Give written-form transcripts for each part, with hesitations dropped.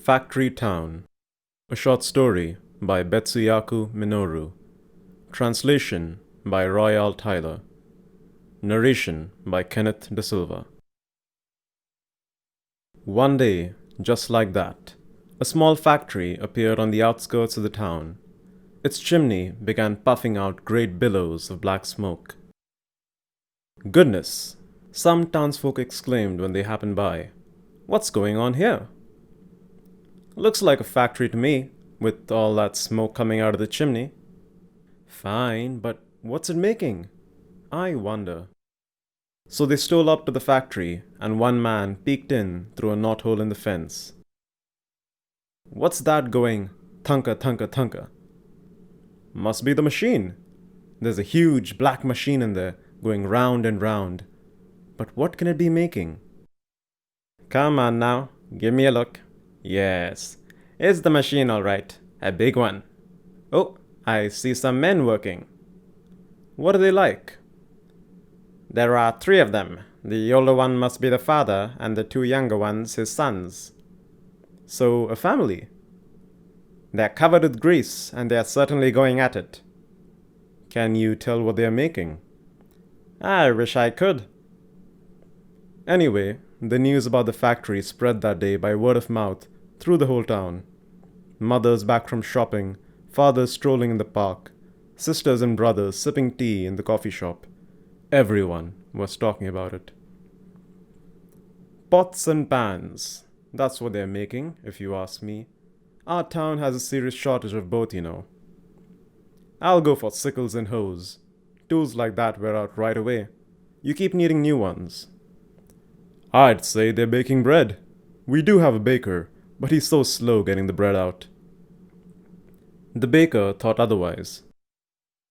Factory Town. A short story by Betsuyaku Minoru. Translation by Royall Tyler. Narration by Kenneth De Silva. One day, just like that, a small factory appeared on the outskirts of the town. Its chimney began puffing out great billows of black smoke. "Goodness!" some townsfolk exclaimed when they happened by. "What's going on here?" "Looks like a factory to me, with all that smoke coming out of the chimney." "Fine, but what's it making? I wonder." So they stole up to the factory, and one man peeked in through a knothole in the fence. "What's that going thunka thunka thunka?" "Must be the machine. There's a huge black machine in there, going round and round. But what can it be making?" "Come on now, give me a look. Yes, it's the machine all right, a big one. Oh, I see some men working." "What are they like?" "There are 3 of them. The older one must be the father, and the 2 younger ones his sons." "So, a family?" "They're covered with grease, and they're certainly going at it." "Can you tell what they're making?" "I wish I could." Anyway, the news about the factory spread that day by word of mouth through the whole town. Mothers back from shopping, fathers strolling in the park, sisters and brothers sipping tea in the coffee shop. Everyone was talking about it. Pots and pans, that's what they're making, if you ask me. Our town has a serious shortage of both, you know. I'll go for sickles and hoes. Tools like that wear out right away. You keep needing new ones. I'd say they're baking bread. We do have a baker, but he's so slow getting the bread out. The baker thought otherwise.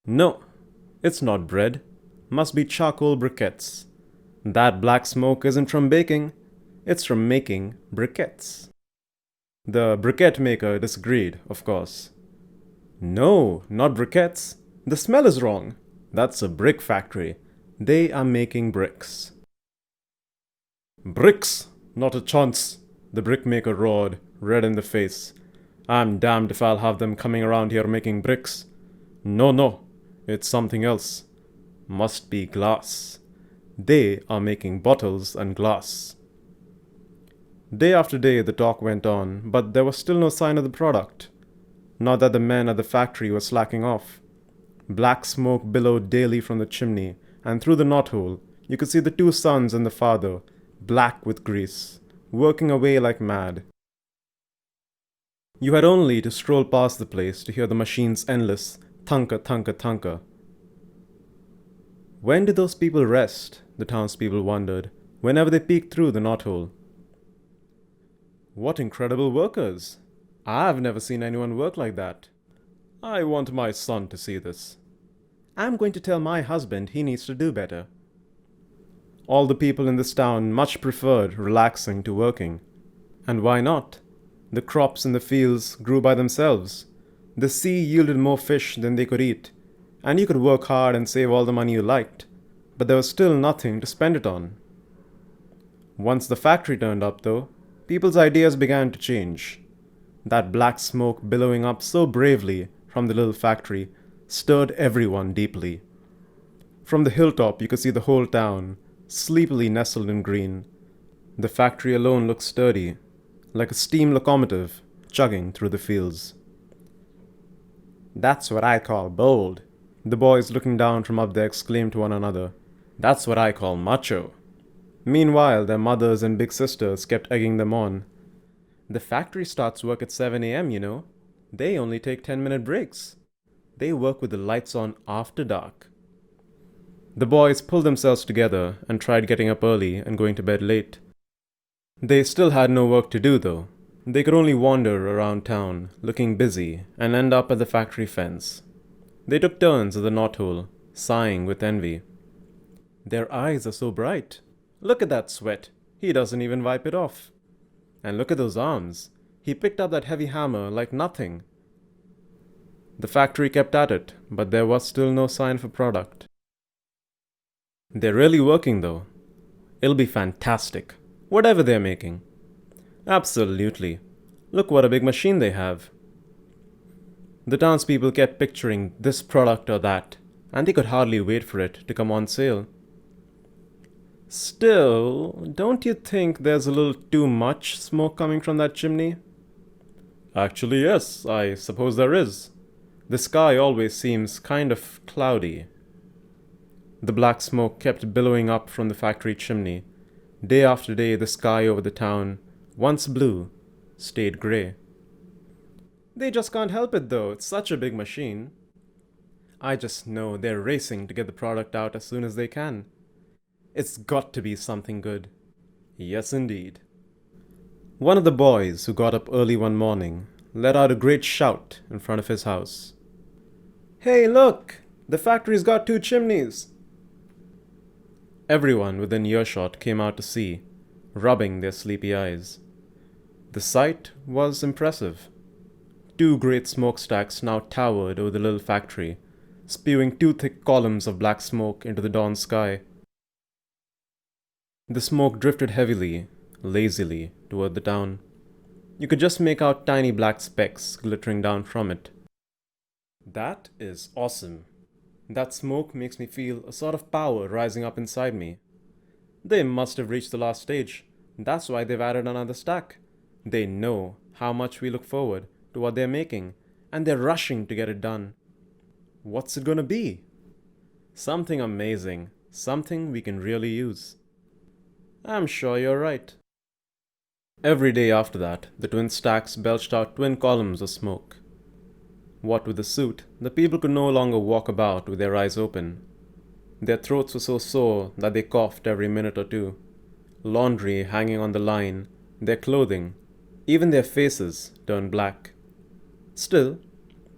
No, it's not bread. Must be charcoal briquettes. That black smoke isn't from baking, it's from making briquettes. The briquette maker disagreed, of course. No, not briquettes. The smell is wrong. That's a brick factory. They are making bricks. "Bricks? Not a chance," the brickmaker roared, red in the face. "I'm damned if I'll have them coming around here making bricks. No, it's something else. Must be glass. They are making bottles and glass." Day after day the talk went on, but there was still no sign of the product. Not that the men at the factory were slacking off. Black smoke billowed daily from the chimney, and through the knothole you could see the 2 sons and the father, black with grease, working away like mad. You had only to stroll past the place to hear the machine's endless thunka thunka thunka. When did those people rest? The townspeople wondered, whenever they peeked through the knothole. What incredible workers! I've never seen anyone work like that. I want my son to see this. I'm going to tell my husband he needs to do better. All the people in this town much preferred relaxing to working. And why not? The crops in the fields grew by themselves. The sea yielded more fish than they could eat, and you could work hard and save all the money you liked, but there was still nothing to spend it on. Once the factory turned up, though, people's ideas began to change. That black smoke billowing up so bravely from the little factory stirred everyone deeply. From the hilltop you could see the whole town, sleepily nestled in green. The factory alone looked sturdy, like a steam locomotive chugging through the fields. "That's what I call bold," the boys looking down from up there exclaimed to one another. "That's what I call macho." Meanwhile, their mothers and big sisters kept egging them on. "The factory starts work at 7 a.m., you know. They only take 10-minute breaks. They work with the lights on after dark." The boys pulled themselves together and tried getting up early and going to bed late. They still had no work to do, though. They could only wander around town, looking busy, and end up at the factory fence. They took turns at the knothole, sighing with envy. "Their eyes are so bright. Look at that sweat. He doesn't even wipe it off. And look at those arms. He picked up that heavy hammer like nothing." The factory kept at it, but there was still no sign of a product. "They're really working, though. It'll be fantastic, whatever they're making." "Absolutely. Look what a big machine they have. The townspeople kept picturing this product or that, and they could hardly wait for it to come on sale. Still, don't you think there's a little too much smoke coming from that chimney? Actually, yes, I suppose there is. The sky always seems kind of cloudy. The black smoke kept billowing up from the factory chimney. Day after day, the sky over the town, once blue, stayed grey. They just can't help it though, it's such a big machine. I just know they're racing to get the product out as soon as they can. It's got to be something good. Yes, indeed. One of the boys who got up early one morning let out a great shout in front of his house. Hey, look! The factory's got 2 chimneys! Everyone within earshot came out to see, rubbing their sleepy eyes. The sight was impressive. 2 great smokestacks now towered over the little factory, spewing 2 thick columns of black smoke into the dawn sky. The smoke drifted heavily, lazily, toward the town. You could just make out tiny black specks glittering down from it. That is awesome. That smoke makes me feel a sort of power rising up inside me. They must have reached the last stage. That's why they've added another stack. They know how much we look forward to what they're making, and they're rushing to get it done. What's it gonna be? Something amazing. Something we can really use. I'm sure you're right. Every day after that, the twin stacks belched out twin columns of smoke. What with the soot, the people could no longer walk about with their eyes open. Their throats were so sore that they coughed every minute or two. Laundry hanging on the line, their clothing, even their faces turned black. Still,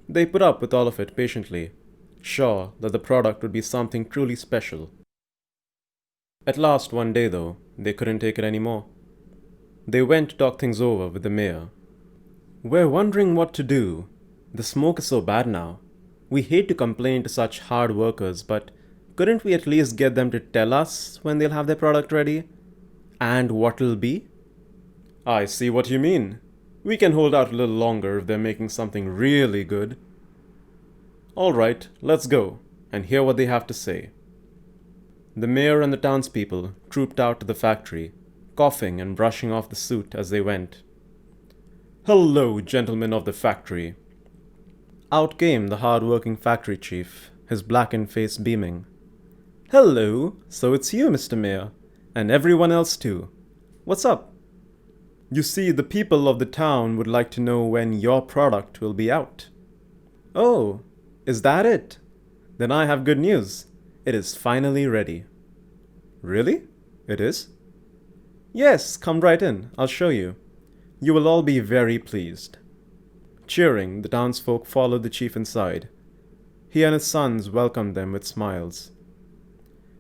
they put up with all of it patiently, sure that the product would be something truly special. At last one day though, they couldn't take it anymore. They went to talk things over with the mayor. We're wondering what to do. The smoke is so bad now. We hate to complain to such hard workers, but couldn't we at least get them to tell us when they'll have their product ready? And what it'll be? I see what you mean. We can hold out a little longer if they're making something really good. Alright, let's go and hear what they have to say. The mayor and the townspeople trooped out to the factory, coughing and brushing off the soot as they went. Hello, gentlemen of the factory. Out came the hard-working factory chief, his blackened face beaming. Hello, so it's you, Mr. Mayor, and everyone else too. What's up? You see, the people of the town would like to know when your product will be out. Oh, is that it? Then I have good news. It is finally ready. Really? It is? Yes, come right in. I'll show you. You will all be very pleased. Cheering, the townsfolk followed the chief inside. He and his sons welcomed them with smiles.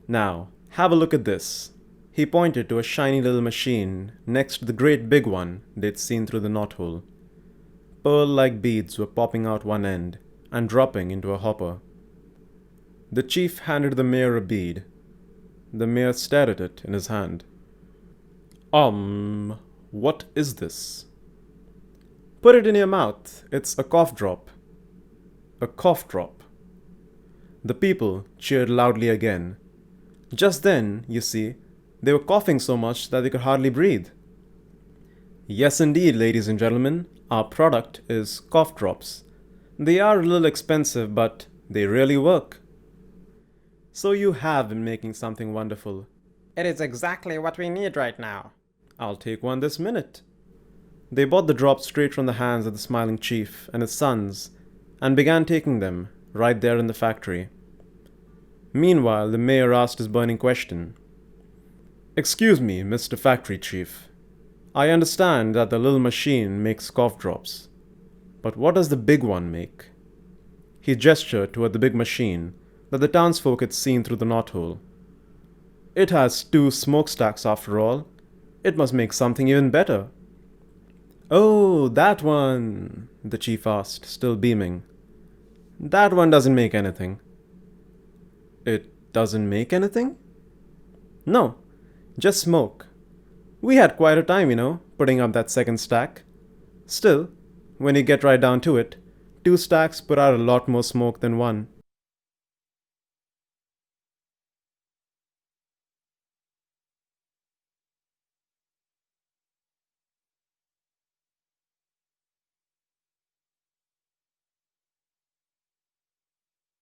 Now, have a look at this. He pointed to a shiny little machine next to the great big one they'd seen through the knothole. Pearl-like beads were popping out one end and dropping into a hopper. The chief handed the mayor a bead. The mayor stared at it in his hand. What is this? Put it in your mouth. It's a cough drop. A cough drop. The people cheered loudly again. Just then, you see, they were coughing so much that they could hardly breathe. Yes, indeed, ladies and gentlemen, our product is cough drops. They are a little expensive, but they really work. So you have been making something wonderful. It is exactly what we need right now. I'll take one this minute. They bought the drops straight from the hands of the smiling chief and his sons and began taking them right there in the factory. Meanwhile, the mayor asked his burning question. Excuse me, Mr. Factory Chief. I understand that the little machine makes cough drops. But what does the big one make? He gestured toward the big machine that the townsfolk had seen through the knothole. It has 2 smokestacks after all. It must make something even better. Oh, that one, the chief asked, still beaming. That one doesn't make anything. It doesn't make anything? No, just smoke. We had quite a time, putting up that second stack. Still, when you get right down to it, two stacks put out a lot more smoke than one.